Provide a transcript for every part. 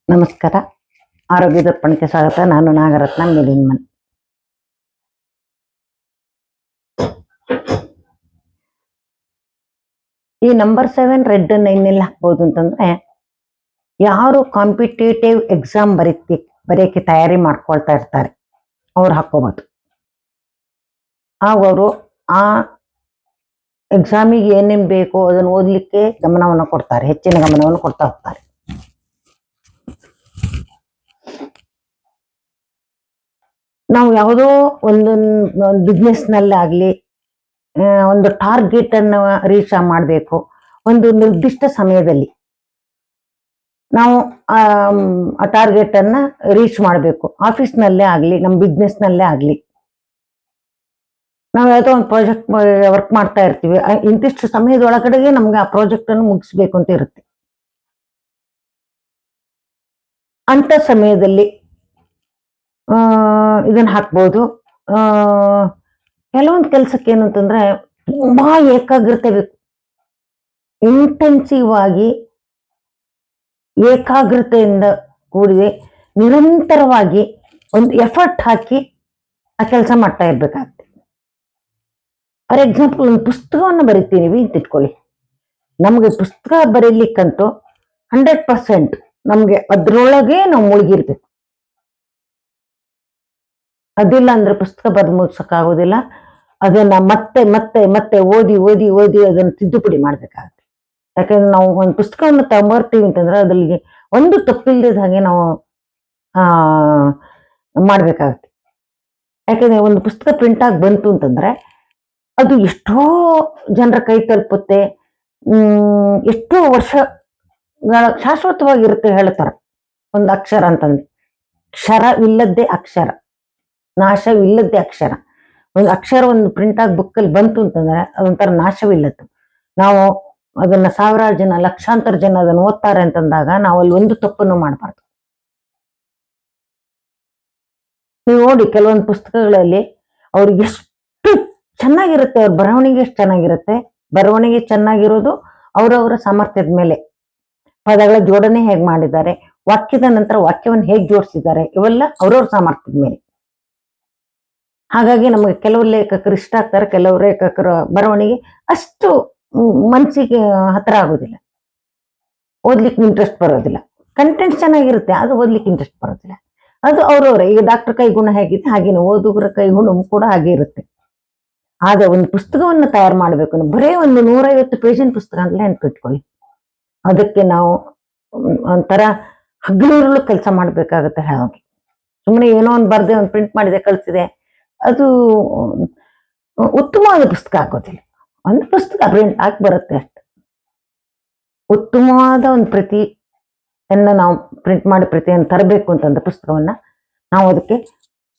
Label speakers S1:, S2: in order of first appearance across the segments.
S1: ನಮಸ್ಕಾರ, ಆರೋಗ್ಯ ದರ್ಪಣಕ್ಕೆ ಸ್ವಾಗತ. ನಾನು ನಾಗರತ್ನ ಮಿಲಿನ್ಮನ್. ಈ ನಂಬರ್ 7 ರೆಡ್ ಅನ್ನು ಇನ್ನೆಲ್ಲ ಹಾಕ್ಬೋದು ಅಂತಂದ್ರೆ, ಯಾರು ಕಾಂಪಿಟೇಟಿವ್ ಎಕ್ಸಾಮ್ ಬರೆಯಕ್ಕೆ ತಯಾರಿ ಮಾಡ್ಕೊಳ್ತಾ ಇರ್ತಾರೆ ಅವ್ರು ಹಾಕೋಬಹುದು. ಆಗ ಅವರು ಆ ಎಕ್ಸಾಮಿಗೆ ಏನೇನು ಬೇಕೋ ಅದನ್ನು ಓದಲಿಕ್ಕೆ ಗಮನವನ್ನು ಕೊಡ್ತಾರೆ, ಹೆಚ್ಚಿನ ಗಮನವನ್ನು ಕೊಡ್ತಾ ಹೋಗ್ತಾರೆ. ನಾವು ಯಾವುದೋ ಒಂದು ಬಿಸ್ನೆಸ್ ನಲ್ಲಿ ಆಗ್ಲಿ ಒಂದು ಟಾರ್ಗೆಟ್ ಅನ್ನು ರೀಚ್ ಮಾಡಬೇಕು. ಒಂದು ನಿರ್ದಿಷ್ಟ ಸಮಯದಲ್ಲಿ ನಾವು ಆ ಟಾರ್ಗೆಟ್ ಅನ್ನ ರೀಚ್ ಮಾಡಬೇಕು. ಆಫೀಸ್ನಲ್ಲೇ ಆಗ್ಲಿ, ನಮ್ಮ ಬಿಸ್ನೆಸ್ ನಲ್ಲೇ ಆಗ್ಲಿ, ನಾವು ಯಾವುದೋ ಒಂದು ಪ್ರಾಜೆಕ್ಟ್ ವರ್ಕ್ ಮಾಡ್ತಾ ಇರ್ತೀವಿ. ಇಂತಿಷ್ಟು ಸಮಯದೊಳಗಡೆಗೆ ನಮ್ಗೆ ಆ ಪ್ರಾಜೆಕ್ಟ್ ಅನ್ನು ಮುಗಿಸ್ಬೇಕು ಅಂತ ಇರುತ್ತೆ. ಅಂತ ಸಮಯದಲ್ಲಿ ಇದನ್ನ ಹಾಕ್ಬೋದು. ಕೆಲವೊಂದು ಕೆಲಸಕ್ಕೆ ಏನು ಅಂತಂದ್ರೆ ತುಂಬಾ ಏಕಾಗ್ರತೆ ಬೇಕು. ಇಂಟೆನ್ಸಿವ್ ಆಗಿ ಏಕಾಗ್ರತೆಯಿಂದ ಕೂಡಿದೆ ನಿರಂತರವಾಗಿ ಒಂದು ಎಫರ್ಟ್ ಹಾಕಿ ಆ ಕೆಲಸ ಮಾಡ್ತಾ ಇರ್ಬೇಕಾಗ್ತದೆ. ಫಾರ್ ಎಕ್ಸಾಂಪಲ್, ಒಂದು ಪುಸ್ತಕವನ್ನು ಬರಿತೀವಿ ಅಂತ ಇಟ್ಕೊಳ್ಳಿ. ನಮ್ಗೆ ಪುಸ್ತಕ ಬರೀಲಿಕ್ಕಂತೂ 100% ನಮ್ಗೆ ಅದ್ರೊಳಗೆ ನಾವು ಮುಳುಗಿರ್ಬೇಕು. ಅದಿಲ್ಲ ಅಂದ್ರೆ ಪುಸ್ತಕ ಬರೆದು ಮುಗಿಸೋಕ್ಕಾಗೋದಿಲ್ಲ. ಅದನ್ನ ಮತ್ತೆ ಮತ್ತೆ ಮತ್ತೆ ಓದಿ ಓದಿ ಓದಿ ಅದನ್ನು ತಿದ್ದುಪಡಿ ಮಾಡ್ಬೇಕಾಗತ್ತೆ. ಯಾಕಂದ್ರೆ ನಾವು ಒಂದು ಪುಸ್ತಕವನ್ನು ತಗೊಂಬರ್ತೀವಿ ಅಂತಂದ್ರೆ ಅದ್ರಲ್ಲಿ ಒಂದು ತಪ್ಪಿಲ್ಲದ ಹಾಗೆ ನಾವು ಮಾಡ್ಬೇಕಾಗತ್ತೆ. ಯಾಕಂದ್ರೆ ಒಂದು ಪುಸ್ತಕ ಪ್ರಿಂಟ್ ಆಗಿ ಬಂತು ಅಂತಂದ್ರೆ ಅದು ಎಷ್ಟೋ ಜನರ ಕೈ ತಲುಪುತ್ತೆ, ಎಷ್ಟೋ ವರ್ಷಗಳ ಶಾಶ್ವತವಾಗಿರುತ್ತೆ ಹೇಳ್ತಾರೆ. ಒಂದು ಅಕ್ಷರ ಅಂತಂದ್ರೆ ಕ್ಷರವಿಲ್ಲದ್ದೇ ಅಕ್ಷರ, ನಾಶವಿಲ್ಲದ್ದೇ ಅಕ್ಷರ. ಒಂದು ಅಕ್ಷರ ಒಂದು ಪ್ರಿಂಟ್ ಆಗಿ ಬುಕ್ಕಲ್ಲಿ ಬಂತು ಅಂತಂದ್ರೆ ಅದೊಂಥರ ನಾಶವಿಲ್ಲದ್ದು. ನಾವು ಅದನ್ನ ಸಾವಿರಾರು ಜನ, ಲಕ್ಷಾಂತರ ಜನ ಅದನ್ನು ಓದ್ತಾರೆ ಅಂತಂದಾಗ ನಾವು ಅಲ್ಲಿ ಒಂದು ತಪ್ಪನ್ನು ಮಾಡಬಾರ್ದು. ನೀವು ನೋಡಿ, ಕೆಲವೊಂದು ಪುಸ್ತಕಗಳಲ್ಲಿ ಅವ್ರಿಗೆ ಎಷ್ಟು ಚೆನ್ನಾಗಿರುತ್ತೆ, ಅವ್ರ ಬರವಣಿಗೆ ಎಷ್ಟು ಚೆನ್ನಾಗಿರುತ್ತೆ. ಬರವಣಿಗೆ ಚೆನ್ನಾಗಿರೋದು ಅವರವರ ಸಾಮರ್ಥ್ಯದ ಮೇಲೆ. ಪದಗಳ ಜೋಡಣೆ ಹೇಗೆ ಮಾಡಿದ್ದಾರೆ, ವಾಕ್ಯದ ನಂತರ ವಾಕ್ಯವನ್ನು ಹೇಗೆ ಜೋಡಿಸಿದ್ದಾರೆ, ಇವೆಲ್ಲ ಅವ್ರವ್ರ ಸಾಮರ್ಥ್ಯದ ಮೇಲೆ. ಹಾಗಾಗಿ ನಮಗೆ ಕೆಲವು ಲೇಖಕರು ಇಷ್ಟ ಆಗ್ತಾರೆ, ಕೆಲವು ಲೇಖಕರ ಬರವಣಿಗೆ ಅಷ್ಟು ಮನಸ್ಸಿಗೆ ಹತ್ರ ಆಗೋದಿಲ್ಲ, ಓದ್ಲಿಕ್ಕೆ ಇಂಟ್ರೆಸ್ಟ್ ಬರೋದಿಲ್ಲ. ಕಂಟೆಂಟ್ ಚೆನ್ನಾಗಿರುತ್ತೆ, ಅದು ಓದ್ಲಿಕ್ಕೆ ಇಂಟ್ರೆಸ್ಟ್ ಬರೋದಿಲ್ಲ. ಅದು ಅವ್ರವ್ರೆ. ಈಗ ಡಾಕ್ಟರ್ ಕೈಗುಣ ಹೇಗಿದೆ ಹಾಗೇನೆ ಓದುಗರ ಕೈಗುಣ ಕೂಡ ಹಾಗೆ ಇರುತ್ತೆ. ಆದ್ರೆ ಒಂದು ಪುಸ್ತಕವನ್ನು ತಯಾರು ಮಾಡಬೇಕು, ಬರೇ ಒಂದು 150 ಪೇಜಿನ ಪುಸ್ತಕ ಅಂತಲೇ ನೆನ್ಪಿಟ್ಕೊಳ್ಳಿ. ಅದಕ್ಕೆ ನಾವು ಒಂಥರ ಹಗಲಿರುಳು ಕೆಲಸ ಮಾಡ್ಬೇಕಾಗತ್ತೆ. ಹಾಗೆ ಸುಮ್ಮನೆ ಏನೋ ಒಂದು ಬರ್ದೆ ಒಂದು ಪ್ರಿಂಟ್ ಮಾಡಿದೆ ಕಳಿಸಿದೆ, ಅದು ಉತ್ತಮವಾದ ಪುಸ್ತಕ ಆಗೋದಿಲ್ಲ. ಒಂದು ಪುಸ್ತಕ ಪ್ರಿಂಟ್ ಆಗಿ ಬರುತ್ತೆ ಅಷ್ಟೆ. ಉತ್ತಮವಾದ ಒಂದು ಪ್ರತಿಯನ್ನು ನಾವು ಪ್ರಿಂಟ್ ಮಾಡಿ ಪ್ರತಿಯನ್ನು ತರಬೇಕು ಅಂತಂದ್ರೆ ಪುಸ್ತಕವನ್ನ ನಾವು ಅದಕ್ಕೆ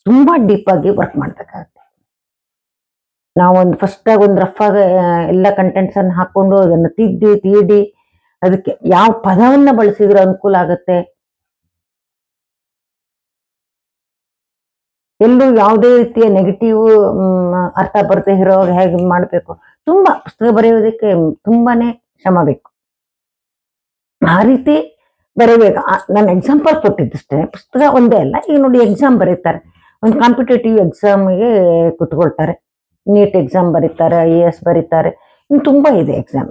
S1: ತುಂಬಾ ಡೀಪ್ ಆಗಿ ವರ್ಕ್ ಮಾಡ್ಬೇಕಾಗತ್ತೆ. ನಾವೊಂದು ಫಸ್ಟ್ ಆಗಿ ಒಂದು ರಫ್ ಆಗಿ ಎಲ್ಲ ಕಂಟೆಂಟ್ಸ್ ಅನ್ನು ಹಾಕೊಂಡು ಅದನ್ನು ತೀಡಿ ಅದಕ್ಕೆ ಯಾವ ಪದವನ್ನ ಬಳಸಿದ್ರೆ ಅನುಕೂಲ ಆಗತ್ತೆ, ಎಲ್ಲೂ ಯಾವುದೇ ರೀತಿಯ ನೆಗೆಟಿವ್ ಅರ್ಥ ಬರದೇ ಇರೋ ಹೇಗೆ ಮಾಡಬೇಕು. ತುಂಬಾ ಪುಸ್ತಕ ಬರೆಯೋದಕ್ಕೆ ತುಂಬಾನೇ ಶ್ರಮ ಬೇಕು. ಆ ರೀತಿ ಬರೀಬೇಕು. ನಾನು ಎಕ್ಸಾಂಪಲ್ ಕೊಟ್ಟಿದ್ದಷ್ಟೇ, ಪುಸ್ತಕ ಒಂದೇ ಅಲ್ಲ. ಈಗ ನೋಡಿ, ಎಕ್ಸಾಮ್ ಬರೀತಾರೆ, ಒಂದು ಕಾಂಪಿಟೇಟಿವ್ ಎಕ್ಸಾಮ್ಗೆ ಕುತ್ಕೊಳ್ತಾರೆ, ನೀಟ್ ಎಕ್ಸಾಮ್ ಬರೀತಾರೆ, IAS ಬರೀತಾರೆ, ಇನ್ನು ತುಂಬಾ ಇದೆ ಎಕ್ಸಾಮ್.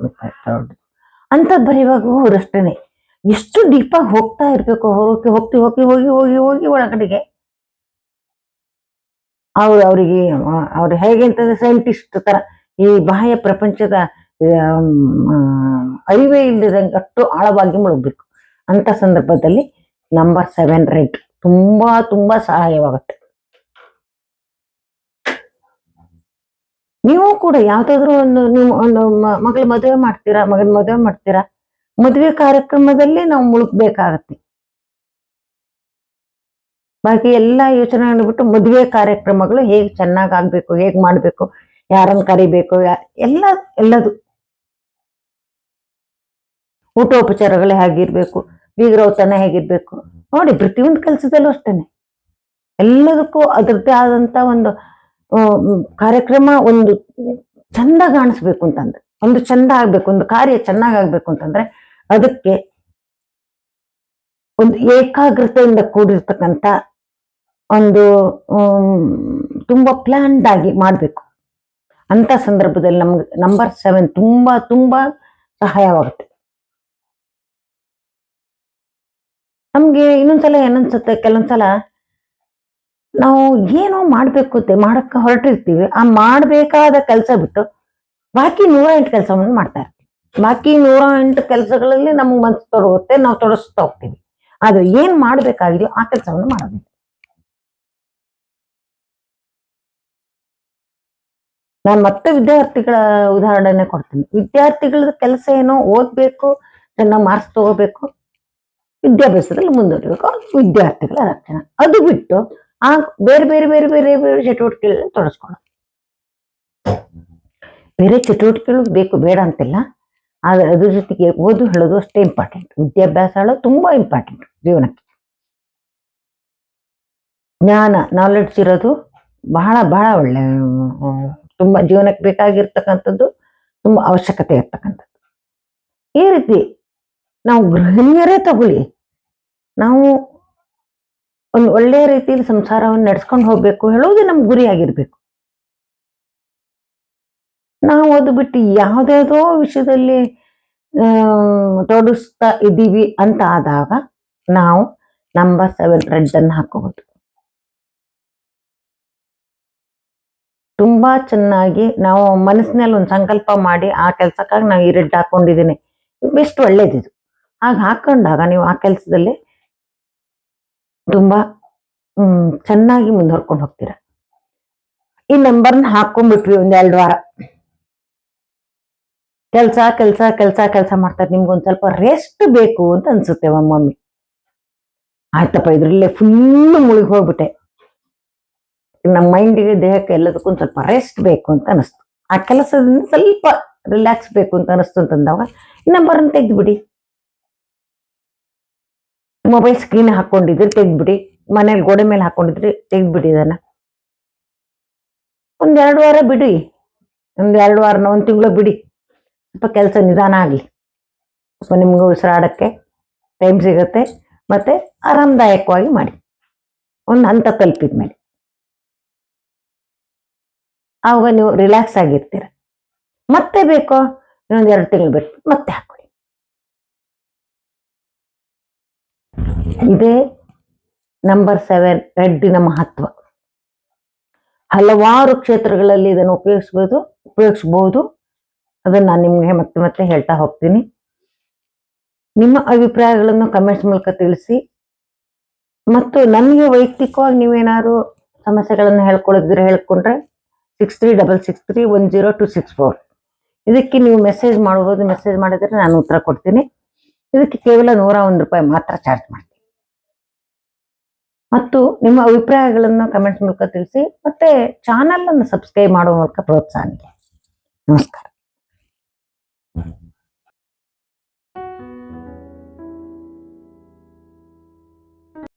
S1: ಅಂಥದ್ದು ಬರೆಯುವಾಗ ಅವರಷ್ಟೇನೆ ಎಷ್ಟು ಡೀಪಾಗಿ ಹೋಗ್ತಾ ಇರ್ಬೇಕು. ಹೋಗಿ ಒಳಗಡೆಗೆ ಅವ್ರು ಹೇಗೆ ಅಂತಂದ್ರೆ ಸೈಂಟಿಸ್ಟ್ ತರ ಈ ಬಾಹ್ಯ ಪ್ರಪಂಚದ ಅರಿವೇ ಇಲ್ಲದಂಗೆ ಅಷ್ಟು ಆಳವಾಗಿ ಮುಳುಗಬೇಕು. ಅಂತ ಸಂದರ್ಭದಲ್ಲಿ ನಂಬರ್ 7 ರೆಡ್ ತುಂಬಾ ತುಂಬಾ ಸಹಾಯವಾಗುತ್ತೆ. ನೀವು ಕೂಡ ಯಾವ್ದಾದ್ರು ನೀವು ಒಂದು ಮಗಳ ಮದುವೆ ಮಾಡ್ತೀರಾ, ಮಗನ ಮದುವೆ ಮಾಡ್ತೀರಾ, ಮದುವೆ ಕಾರ್ಯಕ್ರಮದಲ್ಲಿ ನಾವು ಮುಳುಗ್ಬೇಕಾಗತ್ತೆ. ಬಾಕಿ ಎಲ್ಲಾ ಯೋಚನೆ ಬಿಟ್ಟು ಮದುವೆ ಕಾರ್ಯಕ್ರಮಗಳು ಹೇಗೆ ಚೆನ್ನಾಗಿ ಆಗ್ಬೇಕು, ಹೇಗ್ ಮಾಡ್ಬೇಕು, ಯಾರನ್ನು ಕರಿಬೇಕು, ಎಲ್ಲದು ಊಟೋಪಚಾರಗಳು ಹೇಗಿರ್ಬೇಕು, ಬೀಗ್ರೌತಣ ಹೇಗಿರ್ಬೇಕು ನೋಡಿ. ಪ್ರತಿಯೊಂದು ಕೆಲಸದಲ್ಲೂ ಅಷ್ಟೇನೆ, ಎಲ್ಲದಕ್ಕೂ ಅದರದ್ದೇ ಆದಂತ ಒಂದು ಕಾರ್ಯಕ್ರಮ, ಒಂದು ಚಂದ ಕಾಣಿಸ್ಬೇಕು ಅಂತಂದ್ರೆ, ಒಂದು ಚಂದ ಆಗ್ಬೇಕು, ಒಂದು ಕಾರ್ಯ ಚೆನ್ನಾಗಾಗ್ಬೇಕು ಅಂತಂದ್ರೆ ಅದಕ್ಕೆ ಒಂದು ಏಕಾಗ್ರತೆಯಿಂದ ಕೂಡಿರ್ತಕ್ಕಂಥ ಒಂದು ತುಂಬಾ ಪ್ಲಾನ್ಡ್ ಆಗಿ ಮಾಡ್ಬೇಕು. ಅಂತ ಸಂದರ್ಭದಲ್ಲಿ ನಮ್ಗೆ ನಂಬರ್ 7 ತುಂಬಾ ತುಂಬಾ ಸಹಾಯವಾಗುತ್ತೆ. ನಮ್ಗೆ ಇನ್ನೊಂದ್ಸಲ ಏನನ್ಸುತ್ತೆ, ಕೆಲವೊಂದ್ಸಲ ನಾವು ಏನೋ ಮಾಡ್ಬೇಕು ಅಂತ ಮಾಡಕ್ಕೆ ಹೊರಟಿರ್ತೀವಿ, ಆ ಮಾಡ್ಬೇಕಾದ ಕೆಲಸ ಬಿಟ್ಟು ಬಾಕಿ 108 ಕೆಲಸವನ್ನು ಮಾಡ್ತಾ ಇರ್ತೀವಿ. ಬಾಕಿ 108 ಕೆಲಸಗಳಲ್ಲಿ ನಮ್ಗೆ ಮನ್ಸು ತೊಡಗುತ್ತೆ, ನಾವು ತೊಡಸ್ತಾ ಹೋಗ್ತೀವಿ. ಆದ್ರೆ ಏನ್ ಮಾಡ್ಬೇಕಾಗಿದೆಯೋ ಆ ಕೆಲಸವನ್ನು ಮಾಡೋದು. ನಾನು ಮತ್ತೆ ವಿದ್ಯಾರ್ಥಿಗಳ ಉದಾಹರಣೆ ಕೊಡ್ತೀನಿ. ವಿದ್ಯಾರ್ಥಿಗಳ ಕೆಲಸ ಏನೋ ಓದ್ಬೇಕು, ಚೆನ್ನಾಗಿ ಮಾರ್ಕ್ಸ್ ತಗೋಬೇಕು, ವಿದ್ಯಾಭ್ಯಾಸದಲ್ಲಿ ಮುಂದುವರಿಬೇಕು, ವಿದ್ಯಾರ್ಥಿಗಳ ರಕ್ಷಣೆ. ಅದು ಬಿಟ್ಟು ಆ ಬೇರೆ ಬೇರೆ ಬೇರೆ ಬೇರೆ ಬೇರೆ ಚಟುವಟಿಕೆಗಳಲ್ಲಿ ತೊಡಸ್ಕೊಳ್ಳೋದು. ಬೇರೆ ಚಟುವಟಿಕೆಗಳು ಬೇಕು, ಬೇಡ ಅಂತಿಲ್ಲ. ಆದ್ರೆ ಅದ್ರ ಜೊತೆಗೆ ಓದು ಹೇಳೋದು ಅಷ್ಟೇ ಇಂಪಾರ್ಟೆಂಟ್. ವಿದ್ಯಾಭ್ಯಾಸ ಹೇಳೋದು ತುಂಬಾ ಇಂಪಾರ್ಟೆಂಟ್ ಜೀವನಕ್ಕೆ. ಜ್ಞಾನ, ನಾಲೆಡ್ಜ್ ಇರೋದು ಬಹಳ ಬಹಳ ಒಳ್ಳೆ, ತುಂಬಾ ಜೀವನಕ್ಕೆ ಬೇಕಾಗಿರ್ತಕ್ಕಂಥದ್ದು, ತುಂಬಾ ಅವಶ್ಯಕತೆ ಇರ್ತಕ್ಕಂಥದ್ದು. ಈ ರೀತಿ ನಾವು ಗೃಹಿಣಿಯರೇ ತಗೊಳ್ಳಿ, ನಾವು ಒಂದು ಒಳ್ಳೆಯ ರೀತಿಯಲ್ಲಿ ಸಂಸಾರವನ್ನು ನಡೆಸ್ಕೊಂಡು ಹೋಗ್ಬೇಕು ಹೇಳೋದೇ ನಮ್ ಗುರಿಯಾಗಿರ್ಬೇಕು. ನಾವು ಅದು ಬಿಟ್ಟು ಯಾವ್ದಾವುದೋ ವಿಷಯದಲ್ಲಿ ತೊಡಗಿಸ್ತಾ ಇದ್ದೀವಿ ಅಂತ ಆದಾಗ ನಾವು ನಂಬರ್ 7 ರೆಡ್ ಅನ್ನು ಹಾಕೋಬಹುದು. ತುಂಬಾ ಚೆನ್ನಾಗಿ ನಾವು ಮನಸ್ಸಿನಲ್ಲಿ ಒಂದು ಸಂಕಲ್ಪ ಮಾಡಿ ಆ ಕೆಲ್ಸಕ್ಕಾಗಿ ನಾವು ಈ ರೆಡ್ ಹಾಕೊಂಡಿದ್ದೀನಿ, ಬೆಸ್ಟ್ ಒಳ್ಳೇದಿದು. ಹಾಗೆ ಹಾಕೊಂಡಾಗ ನೀವು ಆ ಕೆಲಸದಲ್ಲಿ ತುಂಬಾ ಚೆನ್ನಾಗಿ ಮುಂದುವರ್ಕೊಂಡು ಹೋಗ್ತೀರ. ಈ ನಂಬರ್ನ ಹಾಕೊಂಡ್ಬಿಟ್ವಿ ಒಂದ್ 2 ವಾರ, ಕೆಲ್ಸ ಕೆಲ್ಸ ಕೆಲ್ಸ ಕೆಲ್ಸ ಮಾಡ್ತಾರೆ, ನಿಮ್ಗೊಂದ್ ಸ್ವಲ್ಪ ರೆಸ್ಟ್ ಬೇಕು ಅಂತ ಅನ್ಸುತ್ತೆ ಒಮ್ಮೊಮ್ಮೆ. ಆಯ್ತಪ್ಪ ಇದ್ರಲ್ಲೇ ಫುಲ್ ಮುಳುಗಿ ಹೋಗ್ಬಿಟ್ಟೆ, ನಮ್ಮ ಮೈಂಡಿಗೆ ದೇಹಕ್ಕೆ ಎಲ್ಲದಕ್ಕೂ ಒಂದ್ ಸ್ವಲ್ಪ ರೆಸ್ಟ್ ಬೇಕು ಅಂತ ಅನಿಸ್ತು, ಆ ಕೆಲಸದಿಂದ ಸ್ವಲ್ಪ ರಿಲ್ಯಾಕ್ಸ್ ಬೇಕು ಅಂತ ಅನಿಸ್ತು ಅಂತಂದಾಗ ಈ ನಂಬರ್ನ ತೆಗ್ದ್ಬಿಡಿ. ಮೊಬೈಲ್ ಸ್ಕ್ರೀನ್ ಹಾಕೊಂಡಿದ್ರಿ ತೆಗ್ದ್ಬಿಡಿ, ಮನೇಲಿ ಗೋಡೆ ಮೇಲೆ ಹಾಕೊಂಡಿದ್ರಿ ತೆಗ್ದ್ಬಿಡಿ. ಇದನ್ನ ಒಂದ್ 2 ವಾರ ಬಿಡಿ, ಒಂದ್ 2 ವಾರನ 1 ತಿಂಗಳು ಬಿಡಿ, ಸ್ವಲ್ಪ ಕೆಲಸ ನಿಧಾನ ಆಗ್ಲಿ, ಸ್ವಲ್ಪ ನಿಮ್ಗೆ ಉಸಿರಾಡಕ್ಕೆ ಟೈಮ್ ಸಿಗತ್ತೆ, ಮತ್ತೆ ಆರಾಮದಾಯಕವಾಗಿ ಮಾಡಿ. ಒಂದು ಹಂತ ತಲುಪಿದ್ಮೇಲೆ ಆವಾಗ ನೀವು ರಿಲ್ಯಾಕ್ಸ್ ಆಗಿರ್ತೀರ. ಮತ್ತೆ ಬೇಕೋ ಇನ್ನೊಂದ್ 2 ತಿಂಗಳು ಬಿಟ್ಟು ಮತ್ತೆ ಹಾಕೊಳ್ಳಿ. ಇದೇ ನಂಬರ್ 7 ರೆಡ್ಡಿನ ಮಹತ್ವ. ಹಲವಾರು ಕ್ಷೇತ್ರಗಳಲ್ಲಿ ಇದನ್ನು ಉಪಯೋಗಿಸಬಹುದು. ಅದನ್ನ ನಾನು ನಿಮ್ಗೆ ಮತ್ತೆ ಮತ್ತೆ ಹೇಳ್ತಾ ಹೋಗ್ತೀನಿ. ನಿಮ್ಮ ಅಭಿಪ್ರಾಯಗಳನ್ನು ಕಮೆಂಟ್ಸ್ ಮೂಲಕ ತಿಳಿಸಿ. ಮತ್ತು ನನಗೆ ವೈಯಕ್ತಿಕವಾಗಿ ನೀವೇನಾದ್ರು ಸಮಸ್ಯೆಗಳನ್ನು ಹೇಳ್ಕೊಂಡ್ರೆ 6366310264 ಇದಕ್ಕೆ ನೀವು ಮೆಸೇಜ್ ಮಾಡಬಹುದು. ಮೆಸೇಜ್ ಮಾಡಿದ್ರೆ ನಾನು ಉತ್ತರ ಕೊಡ್ತೀನಿ. ಇದಕ್ಕೆ ಕೇವಲ 101 ರೂಪಾಯಿ ಮಾತ್ರ ಚಾರ್ಜ್ ಮಾಡ್ತೀನಿ. ಮತ್ತು ನಿಮ್ಮ ಅಭಿಪ್ರಾಯಗಳನ್ನು ಕಮೆಂಟ್ಸ್ ಮೂಲಕ ತಿಳಿಸಿ, ಮತ್ತೆ ಚಾನಲ್ ಅನ್ನು ಸಬ್ಸ್ಕ್ರೈಬ್ ಮಾಡುವ ಮೂಲಕ ಪ್ರೋತ್ಸಾಹ ನೀಡಿ. ನಮಸ್ಕಾರ.